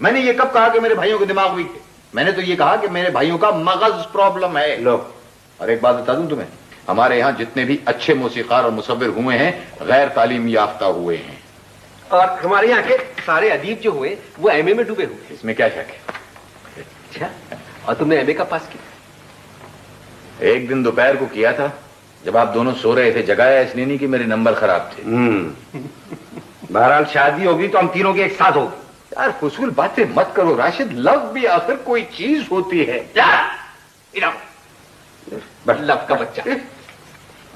میں نے یہ کب کہا کہ میرے بھائیوں کے دماغ ویک ہے؟ میں نے تو یہ کہا کہ میرے بھائیوں کا مغز پرابلم ہے. لو اور ایک بات بتا دوں تمہیں، ہمارے یہاں جتنے بھی اچھے موسیقار اور مصور ہوئے ہیں غیر تعلیم یافتہ ہوئے ہیں. اور ہمارے یہاں کے سارے ادیب جو ہوئے وہ ایم اے میں ڈوبے ہوئے. اس میں کیا شک ہے؟ اچھا، اور تم نے ایم اے کا پاس کیا؟ ایک دن دوپہر کو کیا تھا جب آپ دونوں سو رہے تھے. جگایا اس لیے نہیں کہ میرے نمبر خراب تھے. بہرحال شادی ہوگی تو ہم تینوں کے ایک ساتھ ہوگی. یار فضول باتیں مت کرو راشد، لو بھی آخر کوئی چیز ہوتی ہے. لو کا بچہ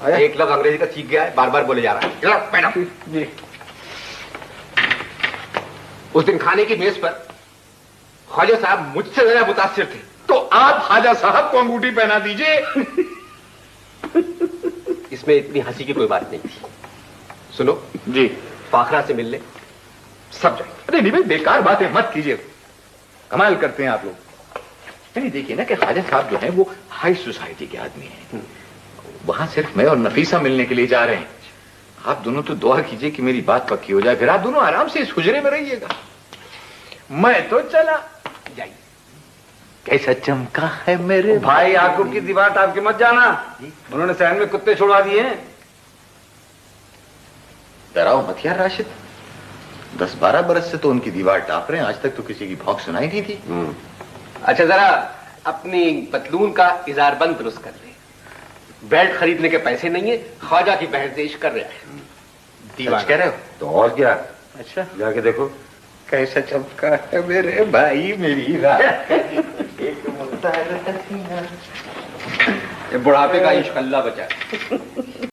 ایک لفظ انگریزی کا سیکھ گیا ہے، بار بار بولے جا رہا ہے. اس دن کھانے کی میز پر خواجہ صاحب مجھ سے زیادہ متاثر تھے. تو آپ خواجہ صاحب کو انگوٹھی پہنا دیجئے. اس میں اتنی ہنسی کی کوئی بات نہیں تھی. سنو جی فاخرہ سے مل لیں سب جائیں. ارے نہیں بھائی بیکار باتیں مت کیجیے، کمال کرتے ہیں آپ لوگ. نہیں دیکھیے نا کہ خواجہ صاحب جو ہیں وہ ہائی سوسائٹی کے آدمی ہیں. وہاں صرف میں اور نفیسہ ملنے کے لیے جا رہے ہیں. آپ دونوں تو دعا کیجئے کہ میری بات پکی ہو جائے، پھر آپ دونوں آرام سے اس حجرے میں رہیے گا. میں تو چلا. جائیے. کیسا چمکا ہے میرے بھائی یعقوب کی دیوار ٹاپ کے مت جانا، انہوں نے صحن میں کتے چھوڑا دیے ہیں. ڈراؤ مت یار راشد، 10-12 برس سے تو ان کی دیوار ٹاپ رہے ہیں، آج تک تو کسی کی بھونک سنائی نہیں تھی. اچھا ذرا اپنی پتلون کا اظہار بند درست کر لیں. بیلٹ خریدنے کے پیسے نہیں ہیں، خواجہ کی بہرزیش کر رہے ہیں. دیوار کہہ رہے ہو تو اور کیا. اچھا جا کے دیکھو. کیسا چمکا ہے میرے بھائی میری رات. بڑھاپے کا عشق اللہ بچا.